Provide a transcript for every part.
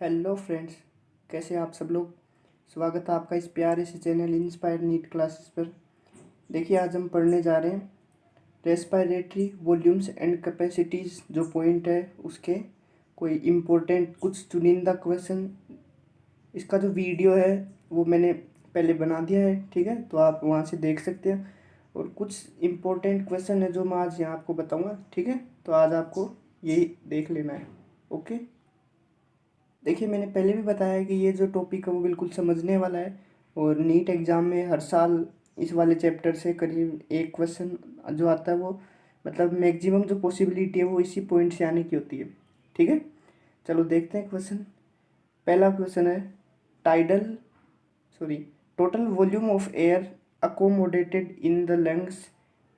Hello friends, कैसे हैं आप सब लोग। स्वागत है आपका इस प्यारे से चैनल इंस्पायर नीट क्लासेस पर। देखिए, आज हम पढ़ने जा रहे हैं रेस्पिरेटरी वॉल्यूम्स एंड कैपेसिटीज़ जो पॉइंट है उसके कोई इम्पोर्टेंट कुछ चुनिंदा क्वेश्चन। इसका जो वीडियो है वो मैंने पहले बना दिया है, ठीक है, तो आप वहाँ से देख सकते हैं। और कुछ इम्पोर्टेंट क्वेश्चन है जो मैं आज यहाँ आपको बताऊँगा, ठीक है। तो आज आपको यही देख लेना है। ओके, देखिए, मैंने पहले भी बताया है कि ये जो टॉपिक है वो बिल्कुल समझने वाला है। और नीट एग्ज़ाम में हर साल इस वाले चैप्टर से करीब एक क्वेश्चन जो आता है वो मतलब मैक्सिमम जो पॉसिबिलिटी है वो इसी पॉइंट से आने की होती है, ठीक है। चलो देखते हैं क्वेश्चन। पहला क्वेश्चन है tidal sorry total volume of air accommodated in the lungs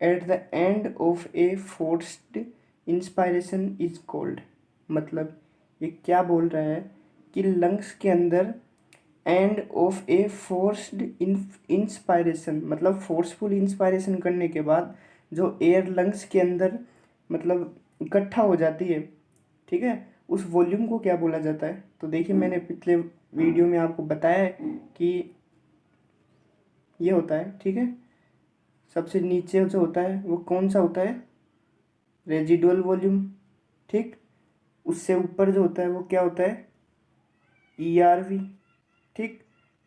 at the end of A forced inspiration is called. मतलब ये क्या बोल रहा है कि लंग्स के अंदर end of A forced inspiration मतलब फोर्सफुल इंस्पायरेशन करने के बाद जो एयर लंग्स के अंदर मतलब इकट्ठा हो जाती है, ठीक है, उस वॉल्यूम को क्या बोला जाता है। तो देखिए, मैंने पिछले वीडियो में आपको बताया है कि ये होता है, ठीक है। सबसे नीचे जो होता है वो कौन सा होता है, रेजिडुअल वॉल्यूम, ठीक। उससे ऊपर जो होता है वो क्या होता है, ईआरवी, ठीक।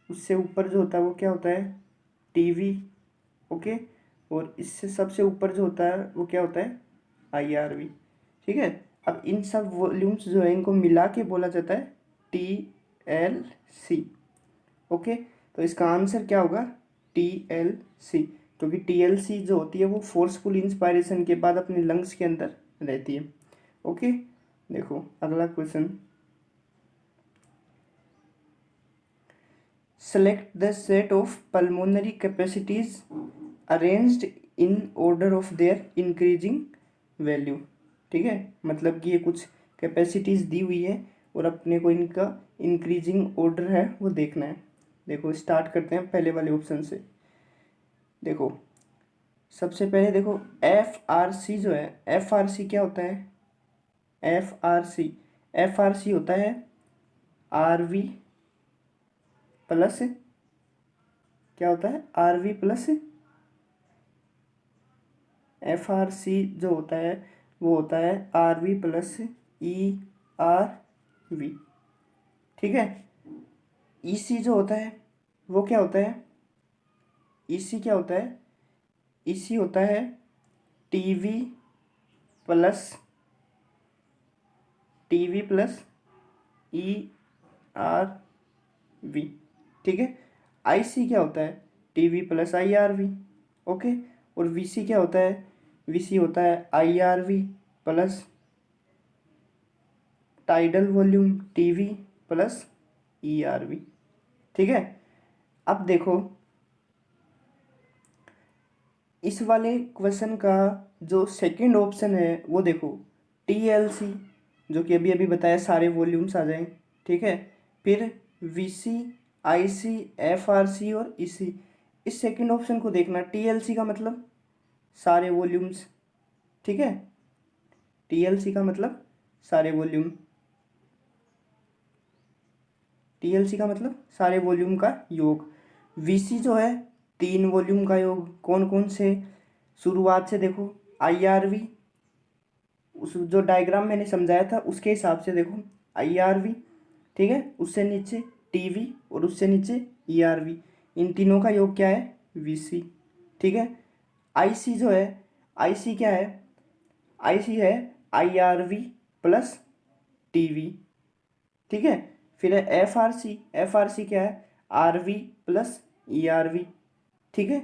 उससे ऊपर जो होता है वो क्या होता है, टीवी, ओके। और इससे सबसे ऊपर जो होता है वो क्या होता है, आईआरवी, ठीक है। अब इन सब वॉल्यूम्स जो है इनको मिला के बोला जाता है टीएलसी, ओके। तो इसका आंसर क्या होगा, टीएलसी, क्योंकि टीएलसी जो होती है वो फोर्सफुल इंस्पायरेशन के बाद अपने लंग्स के अंदर रहती है, ओके। देखो अगला question, select the set of pulmonary capacities arranged in order of their increasing value, ठीक है। मतलब कि ये कुछ कैपेसिटीज़ दी हुई है और अपने को इनका इंक्रीजिंग ऑर्डर है वो देखना है। देखो स्टार्ट करते हैं पहले वाले ऑप्शन से। देखो सबसे पहले देखो एफ आर सी जो है, एफ आर सी क्या होता है, F R C, F R C होता है आर वी प्लस, क्या होता है, R V plus, F R C जो होता है वो होता है R V plus E R V, ठीक है। ई सी जो होता है वो क्या होता है, ई सी क्या होता है, ई सी होता है T V plus, T V plus E R V, ठीक है। आई सी क्या होता है, T V plus I R V, okay. और वी सी क्या होता है, वी सी होता है I R V plus tidal volume TV plus ERV, ठीक है। अब देखो इस वाले क्वेश्चन का जो सेकंड ऑप्शन है वो देखो टीएलसी, जो कि अभी अभी बताया सारे वॉल्यूम्स आ जाएं, ठीक है। फिर वीसी, आईसी, एफआरसी और ईसी। इस सेकंड ऑप्शन को देखना, टीएलसी का मतलब सारे वॉल्यूम्स, ठीक है। टीएलसी का मतलब सारे वॉल्यूम, टीएलसी का मतलब सारे वॉल्यूम का योग। वीसी जो है तीन वॉल्यूम का योग। कौन कौन से, शुरुआत से देखो आईआरवी, उस जो डायग्राम मैंने समझाया था उसके हिसाब से देखो आईआरवी, ठीक है। उससे नीचे टीवी और उससे नीचे ईआरवी, इन तीनों का योग क्या है, वीसी, ठीक है। आईसी जो है, आईसी क्या है, आईसी है आईआरवी प्लस टीवी, ठीक है। फिर है F R C, F R C क्या है, R V plus E R V, ठीक है।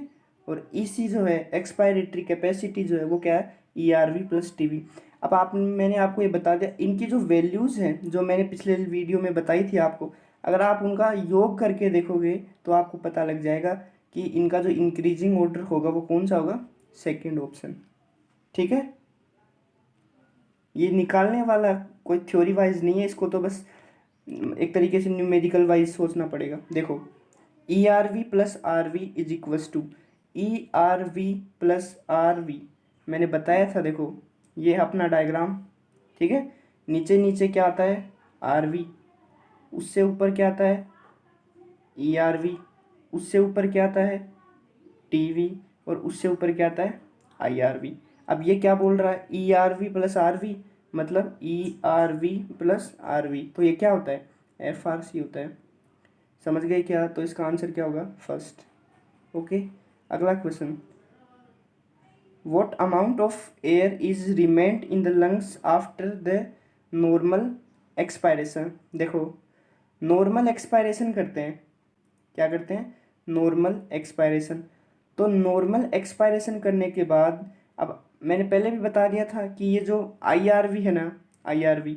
और ई सी जो है एक्सपायरेटरी कैपेसिटी जो है वो क्या है, E R V plus T V. अब आप, मैंने आपको ये बता दिया इनकी जो वैल्यूज़ हैं जो मैंने पिछले वीडियो में बताई थी आपको, अगर आप उनका योग करके देखोगे तो आपको पता लग जाएगा कि इनका जो इंक्रीजिंग ऑर्डर होगा वो कौन सा होगा, सेकेंड ऑप्शन, ठीक है। ये निकालने वाला कोई थ्योरी वाइज नहीं है, इसको तो बस एक तरीके से न्यूमेरिकल वाइज सोचना पड़ेगा। देखो E R V plus R V is equals to E R V plus R V, मैंने बताया था। देखो ये है अपना डायग्राम, ठीक है। नीचे नीचे क्या आता है, आर वी, उससे ऊपर क्या आता है ERV, उससे ऊपर क्या आता है TV, और उससे ऊपर क्या आता है IRV। अब ये क्या बोल रहा है ERV प्लस RV, मतलब ERV प्लस RV, तो ये क्या होता है FRC होता है। समझ गए क्या? तो इसका आंसर क्या होगा फर्स्ट। ओके, अगला question, what amount of air is remained in the lungs after the normal expiration। देखो नॉर्मल एक्सपायरेशन करते हैं, क्या करते हैं नॉर्मल एक्सपायरेशन। तो नॉर्मल एक्सपायरेशन करने के बाद, अब मैंने पहले भी बता दिया था कि ये जो IRV है ना, IRV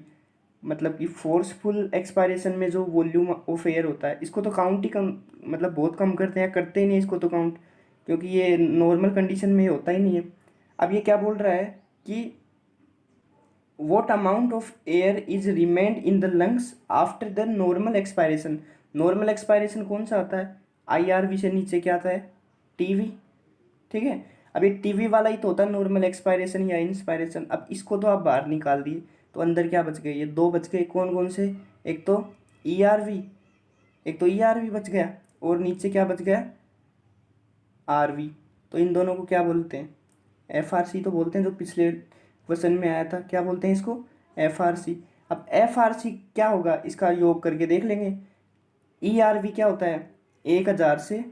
मतलब कि फोर्सफुल एक्सपायरेशन में जो वॉल्यूम ऑफ एयर होता है, इसको तो काउंट ही कम, मतलब बहुत कम करते हैं, करते ही नहीं इसको तो काउंट, क्योंकि ये नॉर्मल कंडीशन में होता ही नहीं है। अब ये क्या बोल रहा है कि what amount of air is remained in the lungs after the normal expiration। Normal expiration कौन सा आता है IRV से नीचे क्या आता है TV, ठीक है। अब ये TV वाला ही तो होता है नॉर्मल एक्सपायरेशन या इंस्पायरेशन। अब इसको तो आप बाहर निकाल दिए, तो अंदर क्या बच गए, ये दो बच गए, कौन कौन से, एक तो ERV, एक तो ERV बच गया, और नीचे क्या बच गया RV। तो इन दोनों को क्या बोलते हैं FRC तो बोलते हैं, जो पिछले क्वेश्चन में आया था क्या बोलते हैं इसको FRC। अब FRC क्या होगा इसका योग करके देख लेंगे। ERV क्या होता है 1000 से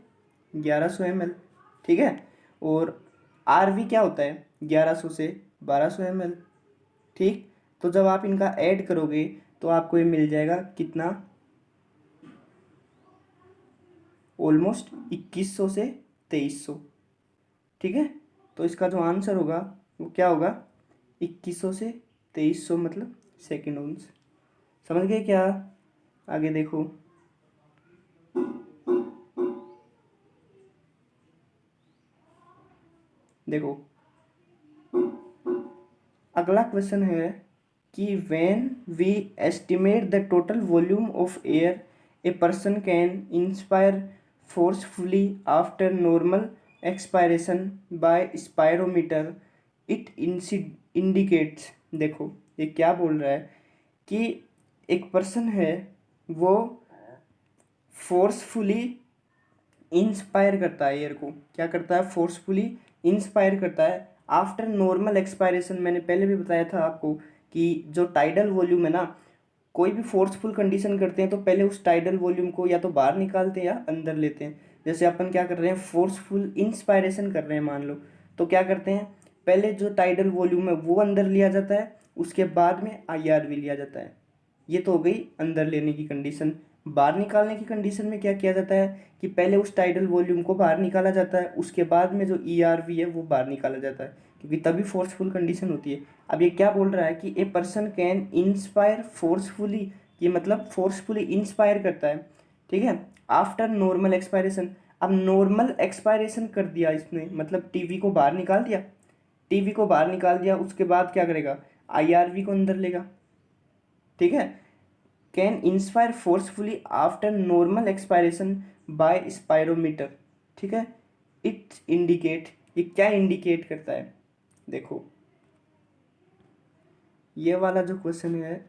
1100 ml, ठीक है, और RV क्या होता है 1100 से 1200 ml, ठीक। तो जब आप इनका ऐड करोगे तो आपको ये मिल जाएगा कितना, ऑलमोस्ट 2100 से 2300, ठीक है। तो इसका जो आंसर होगा वो क्या होगा 2100 से 2300, मतलब सेकेंड ओंस। समझ गए क्या? आगे देखो, देखो अगला क्वेश्चन है कि when we estimate the total volume of air a person can inspire forcefully after normal expiration by spirometer it indicates. देखो ये क्या बोल रहा है कि एक पर्सन है, वो फोर्सफुली इंस्पायर करता है एयर को, क्या करता है फोर्सफुली इंस्पायर करता है आफ्टर नॉर्मल एक्सपायरेशन। मैंने पहले भी बताया था आपको कि जो टाइडल वॉल्यूम है ना, कोई भी फोर्सफुल कंडीशन करते हैं तो पहले उस टाइडल वॉल्यूम को या तो बाहर निकालते हैं या अंदर लेते हैं। जैसे अपन क्या कर रहे हैं फोर्सफुल इंस्पायरेशन कर रहे हैं मान लो, तो क्या करते हैं पहले जो टाइडल वॉल्यूम है वो अंदर लिया जाता है, उसके बाद में IRV लिया जाता है। ये तो हो गई अंदर लेने की कंडीशन। बाहर निकालने की कंडीशन में क्या किया जाता है कि पहले उस टाइडल वॉल्यूम को बाहर निकाला जाता है, उसके बाद में जो ERV है वो बाहर निकाला जाता है, क्योंकि तभी फोर्सफुल कंडीशन होती है। अब ये क्या बोल रहा है कि ए पर्सन कैन इंस्पायर फोर्सफुली, ये मतलब फोर्सफुली इंस्पायर करता है, ठीक है, आफ्टर नॉर्मल एक्सपायरेशन। अब नॉर्मल एक्सपायरेशन कर दिया इसने, मतलब TV को बाहर निकाल दिया, TV को बाहर निकाल दिया, उसके बाद क्या करेगा IRV को अंदर लेगा, ठीक है। Can inspire forcefully after normal expiration by spirometer, ठीक है। इट इंडिकेट, ये क्या इंडिकेट करता है, देखो ये वाला जो क्वेश्चन है,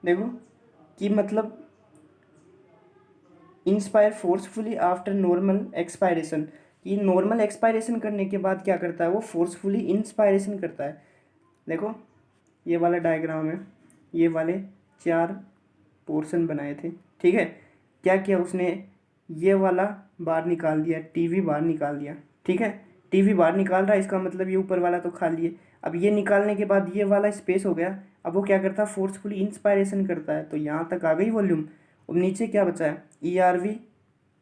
देखो कि मतलब inspire forcefully after normal expiration, ये नॉर्मल एक्सपायरेशन करने के बाद क्या करता है वो फोर्सफुली इंस्पायरेशन करता है। देखो ये वाला डायग्राम है, ये वाले 4 पोर्शन बनाए थे, ठीक है। क्या किया उसने, ये वाला बाहर निकाल दिया, TV बाहर निकाल दिया, ठीक है। TV बाहर निकाल रहा है, इसका मतलब ये ऊपर वाला तो खाली है। अब ये निकालने के बाद ये वाला स्पेस हो गया, अब वो क्या करता है फोर्सफुली इंस्पायरेशन करता है, तो यहाँ तक आ गई वॉल्यूम। अब नीचे क्या बचा है ERV,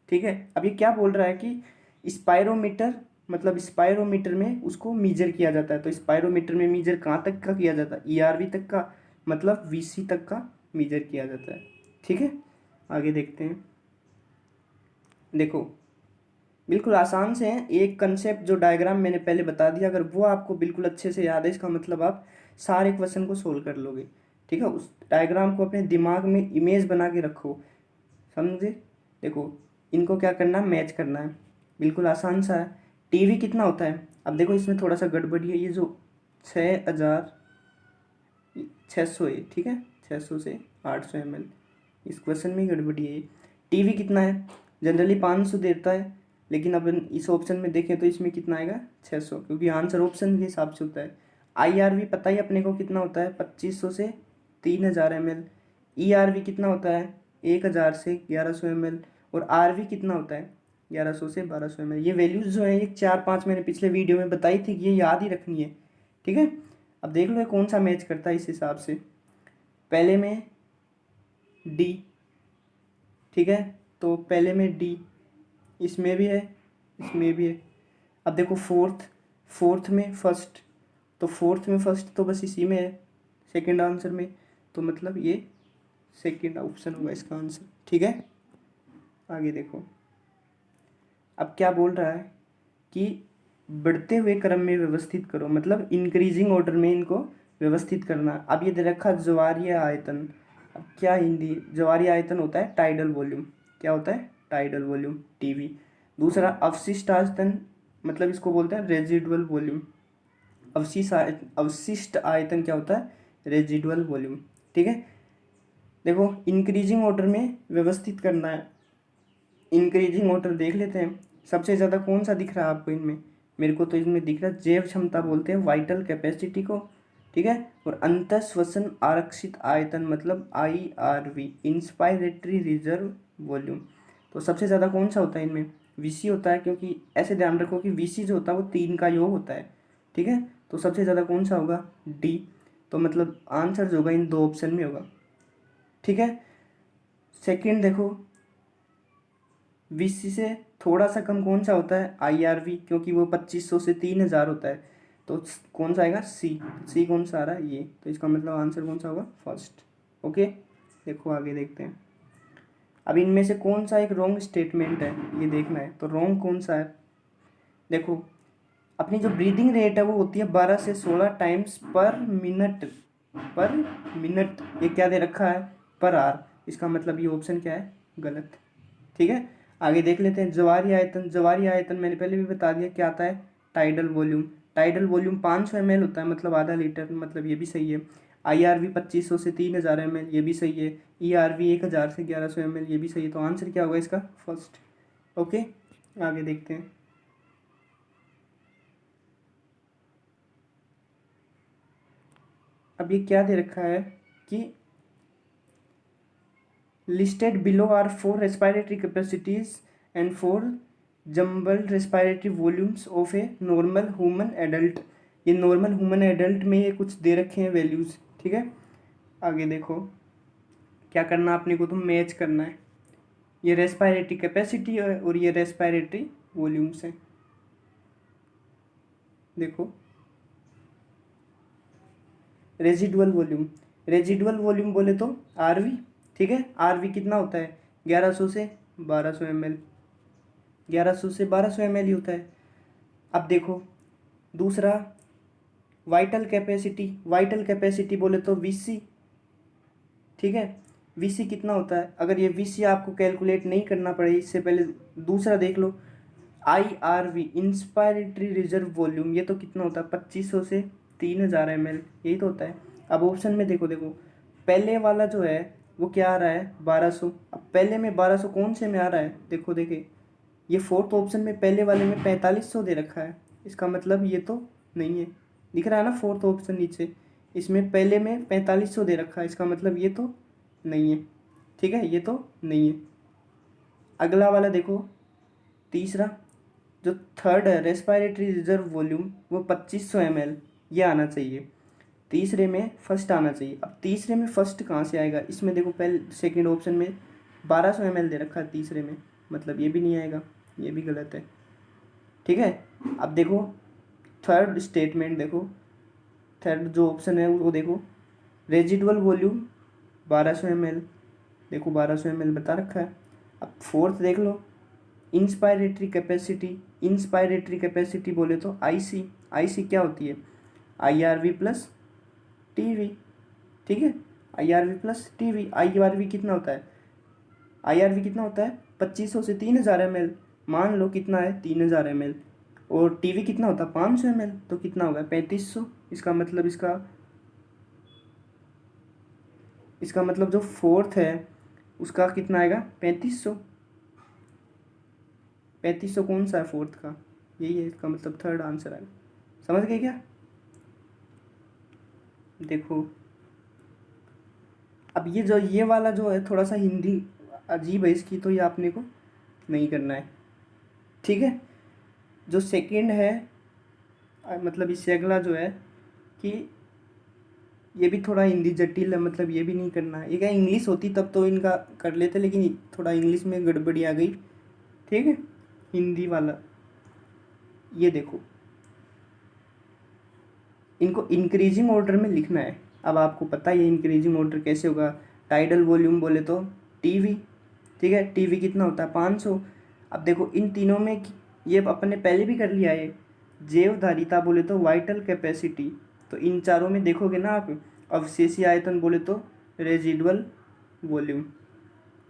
ठीक है। अब ये क्या बोल रहा है कि स्पायरोमीटर, मतलब स्पायरोमीटर में उसको मीजर किया जाता है, तो स्पायरोमीटर में मीजर कहाँ तक का किया जाता है ERV तक का, मतलब VC तक का मीजर किया जाता है, ठीक है। आगे देखते हैं, देखो बिल्कुल आसान से है, एक कंसेप्ट जो डायग्राम मैंने पहले बता दिया, अगर वो आपको बिल्कुल अच्छे से याद है, इसका मतलब आप सारे क्वेश्चन को सोल्व कर लोगे, ठीक है। उस डायग्राम को अपने दिमाग में इमेज बना के रखो, समझे। देखो इनको क्या करना है मैच करना है, बिल्कुल आसान सा है। TV कितना होता है, अब देखो इसमें थोड़ा सा गड़बड़ी है, ये जो 6600 है, ठीक है 600 से 800 ml। इस क्वेश्चन में गड़बड़ी है। टीवी कितना है, जनरली 500 देता है, लेकिन अपन इस ऑप्शन में देखें तो इसमें कितना आएगा 600, क्योंकि आंसर ऑप्शन के हिसाब से होता है। IRV पता ही अपने को कितना होता है 2500 से 3000 ml। ERV कितना होता है 1000 से 1100 ml। और RV कितना होता है 1100 से 1200 ml। ये वैल्यूज जो है ये 4-5 मैंने पिछले वीडियो में बताई थी कि ये याद ही रखनी है, ठीक है। अब देख लो ये कौन सा मैच करता है इस हिसाब से। पहले में D, ठीक है, तो पहले में D, इसमें भी है, इसमें भी है। अब देखो फोर्थ में फर्स्ट, तो फोर्थ में फर्स्ट तो बस इसी में है सेकंड आंसर में, तो मतलब ये सेकंड ऑप्शन होगा इसका आंसर, ठीक है। आगे देखो, अब क्या बोल रहा है कि बढ़ते हुए क्रम में व्यवस्थित करो, मतलब इंक्रीजिंग ऑर्डर में इनको व्यवस्थित करना। अब ये दे रखा ज्वारीय आयतन। अब क्या हिंदी, ज्वारीय आयतन होता है टाइडल वॉल्यूम। क्या होता है टाइडल वॉल्यूम, टीवी। दूसरा अवशिष्ट आयतन, मतलब इसको बोलते हैं रेजिडुअल वॉल्यूम। अवशिष्ट आयतन क्या होता है रेजिडुअल वॉल्यूम, ठीक है। देखो इंक्रीजिंग ऑर्डर में व्यवस्थित करना है। इंक्रीजिंग ऑर्डर देख लेते हैं, सबसे ज़्यादा कौन सा दिख रहा है आपको इनमें। मेरे को तो इसमें दिख रहा है जैव क्षमता बोलते हैं वाइटल कैपेसिटी को, ठीक है। और अंतःश्वसन आरक्षित आयतन मतलब IRV इंस्पायरेटरी रिजर्व वॉल्यूम। तो सबसे ज़्यादा कौन सा होता है इनमें VC होता है, क्योंकि ऐसे ध्यान रखो कि VC जो होता है वो 3 का योग होता है, ठीक है। तो सबसे ज़्यादा कौन सा होगा D। तो मतलब आंसर जो होगा इन 2 ऑप्शन में होगा, ठीक है। सेकंड देखो, VC से थोड़ा सा कम कौन सा होता है IRV, क्योंकि वो 2500 से 3000 होता है। तो कौन सा आएगा C कौन सा आ रहा है ये, तो इसका मतलब आंसर कौन सा होगा फर्स्ट, ओके। देखो आगे देखते हैं। अब इनमें से कौन सा एक रॉन्ग स्टेटमेंट है ये देखना है, तो रॉन्ग कौन सा है। देखो अपनी जो ब्रीदिंग रेट है वो होती है 12 से 16 टाइम्स पर मिनट। ये क्या दे रखा है पर आर, इसका मतलब ये ऑप्शन क्या है गलत, ठीक है। आगे देख लेते हैं ज्वारीय आयतन। ज्वारीय आयतन मैंने पहले भी बता दिया क्या आता है tidal volume. Tidal volume 500 ml होता है, मतलब आधा लीटर, मतलब ये भी सही है। IRV 2500 से 3000 ml, ये भी सही है। ERV 1000 से 1100 ml, ये भी सही है। तो आंसर क्या होगा इसका फर्स्ट, ओके। आगे देखते हैं। अब ये क्या दे रखा है कि listed below are 4 respiratory capacities and 4 jumbled respiratory volumes of a normal human adult। ये नॉर्मल ह्यूमन एडल्ट में ये कुछ दे रखे हैं वैल्यूज़, ठीक है। आगे देखो क्या करना अपने को, तो मैच करना है। ये रेस्पिरेटरी कैपेसिटी है और ये रेस्पिरेटरी वॉल्यूम्स हैं। देखो रेजिडुअल वॉल्यूम, रेजिडुअल वॉल्यूम बोले तो RV, ठीक है। RV कितना होता है 1100 से 1200 ml, 1100 से 1200 ml ही होता है। अब देखो दूसरा वाइटल कैपेसिटी, वाइटल कैपेसिटी बोले तो VC, ठीक है। VC कितना होता है, अगर ये VC आपको कैलकुलेट नहीं करना पड़े इससे पहले दूसरा देख लो IRV इंस्पायरेटरी रिजर्व वॉल्यूम, ये तो कितना होता है 2500 से 3000 ml, यही तो होता है। अब ऑप्शन में देखो, पहले वाला जो है वो क्या आ रहा है 1200। अब पहले में 1200 कौन से में आ रहा है, देखो देखिए ये फोर्थ ऑप्शन में पहले वाले में 4500 दे रखा है, इसका मतलब ये तो नहीं है। दिख रहा है ना फोर्थ ऑप्शन नीचे, इसमें पहले में 4500 दे रखा है, इसका मतलब ये तो नहीं है, ठीक है, ये तो नहीं है। अगला वाला देखो तीसरा, जो थर्ड है रेस्पिरेटरी रिजर्व वॉल्यूम वो 2500 ml, ये आना चाहिए तीसरे में, फर्स्ट आना चाहिए। अब तीसरे में फर्स्ट कहाँ से आएगा, इसमें देखो पहले सेकंड ऑप्शन में 1200 ml दे रखा है तीसरे में, मतलब ये भी नहीं आएगा, ये भी गलत है, ठीक है। अब देखो थर्ड स्टेटमेंट, देखो थर्ड जो ऑप्शन है वो देखो रेजिडुअल वॉल्यूम 1200 ml, देखो 1200 ml बता रखा है। अब फोर्थ देख लो इंस्पायरेटरी कैपेसिटी, इंस्पायरेटरी कैपेसिटी बोले तो IC क्या होती है IRV प्लस TV, ठीक है। IRV प्लस TV, IRV कितना होता है, IRV कितना होता है 2500 से 3000 ml, मान लो कितना है 3000 ml। और TV कितना होता है 500 ml, तो कितना होगा 3500, इसका मतलब इसका मतलब जो फोर्थ है उसका कितना आएगा 3500। 3500 कौन सा है फोर्थ का, यही है, इसका मतलब थर्ड आंसर आएगा। समझ गए क्या? देखो अब ये जो ये वाला जो है थोड़ा सा हिंदी अजीब है इसकी, तो ये आपने को नहीं करना है, ठीक है। जो सेकंड है मतलब इससे अगला जो है कि ये भी थोड़ा हिंदी जटिल है, मतलब ये भी नहीं करना है। ये क्या इंग्लिश होती तब तो इनका कर लेते, लेकिन थोड़ा इंग्लिश में गड़बड़ी आ गई, ठीक है। हिंदी वाला ये देखो, इनको इंक्रीजिंग ऑर्डर में लिखना है। अब आपको पता है ये इंक्रीजिंग ऑर्डर कैसे होगा। टाइडल वॉल्यूम बोले तो टीवी, ठीक है, टीवी कितना होता है 500। अब देखो इन तीनों में ये अपने पहले भी कर लिया है। जैवधारिता बोले तो वाइटल कैपेसिटी, तो इन चारों में देखोगे ना आप। अवशेषीय आयतन बोले तो रेजिडुअल वॉल्यूम,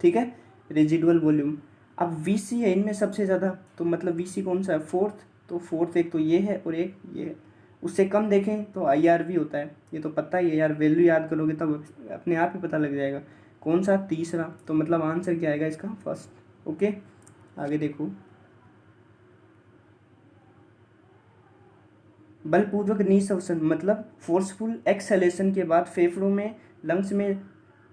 ठीक है, रेजिडुअल वॉल्यूम। अब वीसी है इनमें सबसे ज़्यादा, तो मतलब वीसी कौन सा है फोर्थ, तो फोर्थ एक तो ये है और एक ये है। उससे कम देखें तो आईआरवी होता है, ये तो पता ही है यार, वैल्यू याद करोगे तब अपने आप ही पता लग जाएगा। कौन सा तीसरा, तो मतलब आंसर क्या आएगा इसका फर्स्ट। ओके आगे देखो, बलपूर्वक निःश्वसन मतलब फोर्सफुल एक्सहेलेशन के बाद फेफड़ों में लंग्स में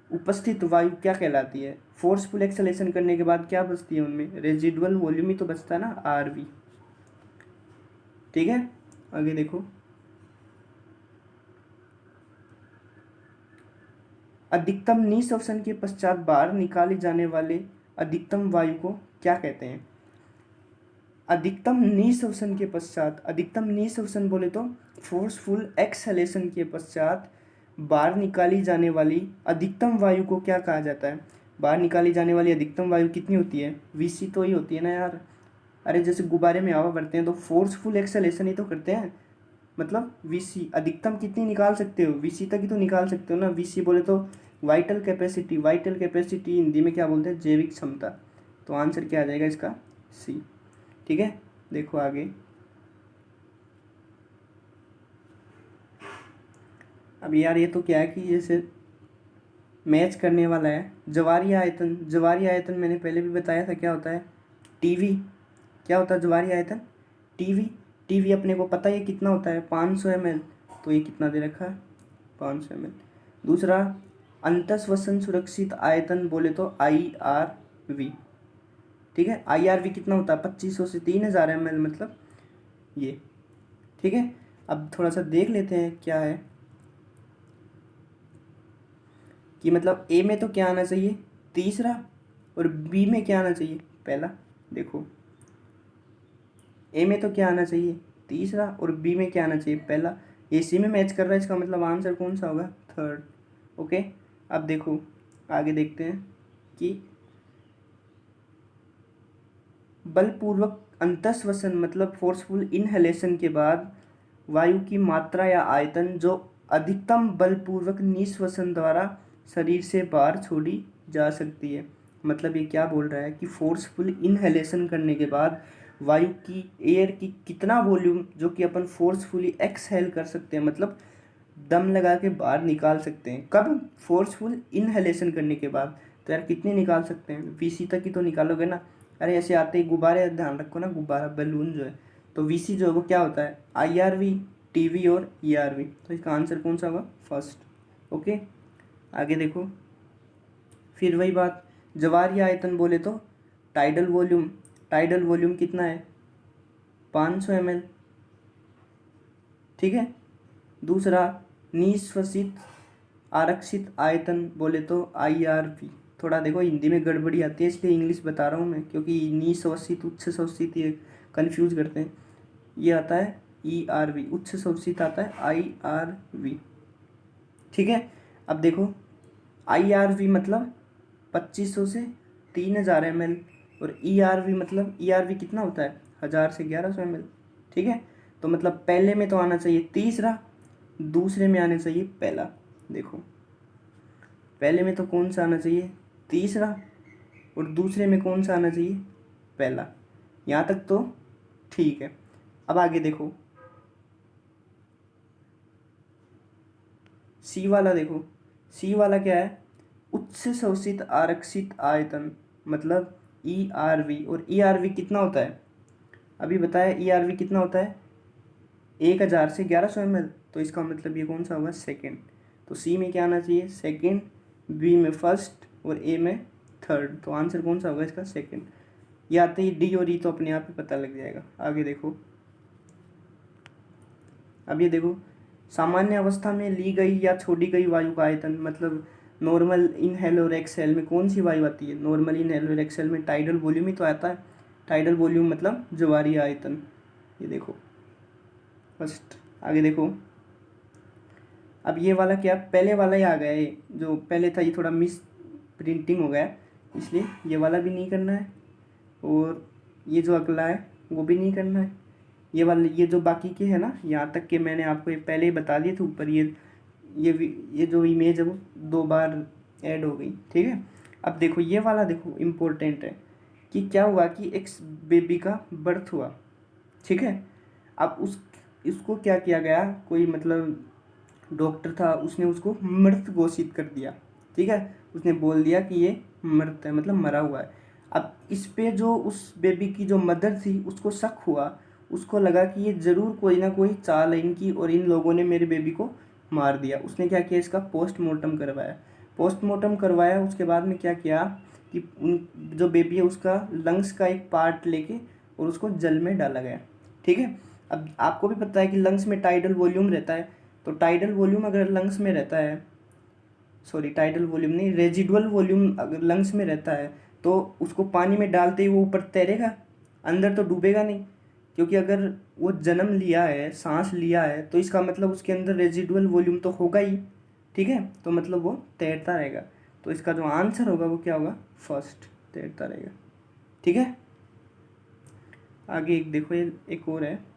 उपस्थित वायु क्या कहलाती है। फोर्सफुल एक्सहेलेशन करने के बाद क्या बचती है उनमें, रेजिडुअल वॉल्यूम ही तो बचता है ना, आरवी, ठीक है। आगे देखो, अधिकतम निःश्वसन के पश्चात बाहर निकाले जाने वाले अधिकतम वायु को क्या कहते हैं। अधिकतम निःश्वसन के पश्चात, अधिकतम निःश्वसन बोले तो फोर्सफुल एक्सहेलेशन के पश्चात बाहर निकाली जाने वाली अधिकतम वायु को क्या कहा जाता है। बाहर निकाली जाने वाली अधिकतम वायु कितनी होती है, वीसी तो ही होती है ना यार। अरे जैसे गुब्बारे में हवा भरते हैं तो फोर्सफुल एक्सहेलेशन ही तो करते हैं, मतलब वीसी अधिकतम कितनी निकाल सकते हो, वीसी तक ही तो निकाल सकते हो ना। वीसी बोले तो vital capacity, vital capacity Hindi में क्या बोलते हैं, जैविक क्षमता। तो आंसर क्या आ जाएगा इसका सी, ठीक है। देखो आगे, अब यार ये तो क्या है कि जैसे मैच करने वाला है। ज्वारीय आयतन, ज्वारीय आयतन मैंने पहले भी बताया था क्या होता है, टीवी। क्या होता है ज्वारीय आयतन, टीवी। टीवी अपने को पता है कितना होता है 500 ml, तो ये कितना दे रखा है 500 ml। दूसरा अंतःश्वसन सुरक्षित आयतन बोले तो IRV, ठीक है। IRV कितना होता है 2500 से 3000 ml, मतलब ये, ठीक है। अब थोड़ा सा देख लेते हैं क्या है कि मतलब ए में तो क्या आना चाहिए तीसरा, और बी में क्या आना चाहिए पहला। देखो ए में तो क्या आना चाहिए तीसरा और बी में क्या आना चाहिए पहला, ए सी में मैच कर रहा है, इसका मतलब आंसर कौन सा होगा थर्ड। ओके अब देखो आगे देखते हैं कि बलपूर्वक अंतःश्वसन मतलब फोर्सफुल इनहेलेशन के बाद वायु की मात्रा या आयतन जो अधिकतम बलपूर्वक निःश्वसन द्वारा शरीर से बाहर छोड़ी जा सकती है। मतलब ये क्या बोल रहा है कि फोर्सफुल इनहेलेशन करने के बाद वायु की, एयर की कितना वॉल्यूम जो कि अपन फोर्सफुली एक्सहेल कर सकते हैं, मतलब दम लगा के बाहर निकाल सकते हैं, कब फोर्सफुल इनहेलेशन करने के बाद। तो यार कितनी निकाल सकते हैं, वीसी तक ही तो निकालोगे ना। अरे ऐसे आते ही गुब्बारे, ध्यान रखो ना, गुब्बारा बैलून जो है, तो वीसी जो है वो क्या होता है IRV, टीवी और ERV। तो इसका आंसर कौन सा होगा फर्स्ट। ओके आगे देखो, फिर वही बात, ज्वारीय आयतन बोले तो टाइडल वॉल्यूम, टाइडल वॉल्यूम कितना है 500 ml, ठीक है। दूसरा निःश्वसित आरक्षित आयतन बोले तो IRV। थोड़ा देखो हिंदी में गड़बड़ी आती है इसलिए इंग्लिश बता रहा हूँ मैं, क्योंकि निःश्वसित उच्च श्वसित ये कन्फ्यूज करते हैं। ये आता है ERV, उच्च श्वसित आता है IRV, ठीक है। अब देखो IRV मतलब 2500 से 3000 ml, और ERV मतलब ERV कितना होता है 1000 से 1100 ml, ठीक है। तो मतलब पहले में तो आना चाहिए तीसरा, दूसरे में आना चाहिए पहला। देखो पहले में तो कौन सा आना चाहिए तीसरा, और दूसरे में कौन सा आना चाहिए पहला। यहाँ तक तो ठीक है। अब आगे देखो सी वाला, देखो सी वाला क्या है, उच्च शोषित आरक्षित आयतन मतलब ERV। और ERV कितना होता है अभी बताया, ERV कितना होता है 1000 से 1100 ml। तो इसका मतलब ये कौन सा होगा सेकेंड। तो C में क्या आना चाहिए सेकेंड, B में फर्स्ट और A में थर्ड। तो आंसर कौन सा होगा इसका सेकेंड। ये आते ही D और E तो अपने आप ही पता लग जाएगा। आगे देखो, अब ये देखो सामान्य अवस्था में ली गई या छोड़ी गई वायु का आयतन मतलब नॉर्मल इनहेल और एक्सहेल में कौन सी वायु आती है। नॉर्मल इनहेल और एक्सहेल में टाइडल वॉल्यूम ही तो आता है। टाइडल वॉल्यूम मतलब ज्वारीय आयतन। ये देखो फर्स्ट। आगे देखो, अब ये वाला क्या पहले वाला ही आ गया है, जो पहले था ये थोड़ा मिस प्रिंटिंग हो गया है, इसलिए ये वाला भी नहीं करना है और ये जो अगला है वो भी नहीं करना है। ये वाले ये जो बाकी के हैं ना, यहाँ तक के मैंने आपको पहले ही बता दिए थे ऊपर। ये जो इमेज है वो 2 बार ऐड हो गई, ठीक है। अब देखो ये वाला देखो इम्पोर्टेंट है कि क्या हुआ कि एक बेबी का बर्थ हुआ, ठीक है। अब इसको क्या किया गया, कोई मतलब डॉक्टर था, उसने उसको मृत घोषित कर दिया, ठीक है। उसने बोल दिया कि ये मृत है मतलब मरा हुआ है। अब इस पे जो उस बेबी की जो मदर थी उसको शक हुआ, उसको लगा कि ये ज़रूर कोई ना कोई चाल है इनकी और इन लोगों ने मेरे बेबी को मार दिया। उसने क्या किया इसका पोस्टमार्टम करवाया। पोस्टमार्टम करवाया उसके बाद में क्या किया कि जो बेबी है उसका लंग्स का एक पार्ट लेके और उसको जल में डाला गया, ठीक है। अब आपको भी पता है कि लंग्स में टाइडल वॉल्यूम रहता है। तो टाइडल वॉल्यूम अगर लंग्स में रहता है, सॉरी टाइडल वॉल्यूम नहीं, रेजिडुअल वॉल्यूम अगर लंग्स में रहता है तो उसको पानी में डालते ही वो ऊपर तैरेगा, अंदर तो डूबेगा नहीं। क्योंकि अगर वो जन्म लिया है, सांस लिया है, तो इसका मतलब उसके अंदर रेजिडुअल वॉल्यूम तो होगा ही, ठीक है। तो मतलब वो तैरता रहेगा। तो इसका जो आंसर होगा वो क्या होगा फर्स्ट, तैरता रहेगा, ठीक है। आगे एक देखो, ये एक और है,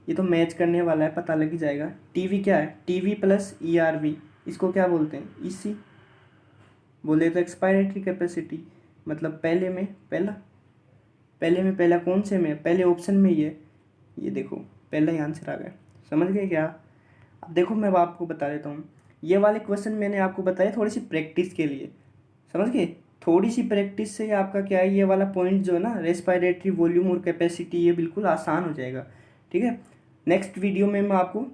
ये तो मैच करने वाला है, पता लग ही जाएगा। टीवी क्या है, टीवी प्लस ERV, इसको क्या बोलते हैं EC बोले तो एक्सपायरेटरी कैपेसिटी। मतलब पहले में पहला कौन से में, पहले ऑप्शन में ही है। ये देखो पहला ही आंसर आ गया, समझ गए क्या। अब देखो मैं आपको बता देता हूँ, ये वाले क्वेश्चन मैंने आपको बताया थोड़ी सी प्रैक्टिस के लिए, समझ गए। थोड़ी सी प्रैक्टिस से आपका क्या है, ये वाला पॉइंट जो है ना रेस्पिरेटरी वॉल्यूम और कैपेसिटी, ये बिल्कुल आसान हो जाएगा, ठीक है। नेक्स्ट वीडियो में मैं आपको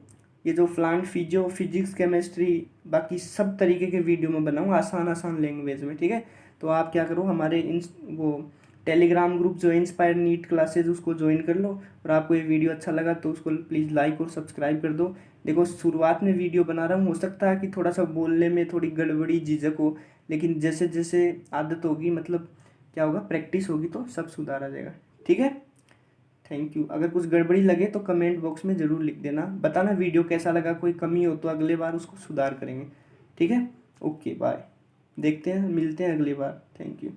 ये जो प्लांट फिजियो फिजिक्स केमिस्ट्री बाकी सब तरीके के वीडियो में बनाऊँ आसान आसान लैंग्वेज में, ठीक है। तो आप क्या करो, हमारे इन वो टेलीग्राम ग्रुप जो इंस्पायर नीट क्लासेज उसको ज्वाइन कर लो। और आपको ये वीडियो अच्छा लगा तो उसको प्लीज़ लाइक और सब्सक्राइब कर दो। देखो शुरुआत में वीडियो बना रहा हूँ, हो सकता है कि थोड़ा सा बोलने में थोड़ी गड़बड़ी झिझक हो, लेकिन जैसे जैसे आदत होगी मतलब क्या होगा प्रैक्टिस होगी तो सब सुधार आ जाएगा, ठीक है। Thank you. अगर कुछ गड़बड़ी लगे तो कमेंट बॉक्स में ज़रूर लिख देना, बताना वीडियो कैसा लगा, कोई कमी हो तो अगले बार उसको सुधार करेंगे, ठीक है। ओके बाय, देखते हैं मिलते हैं अगली बार, थैंक यू।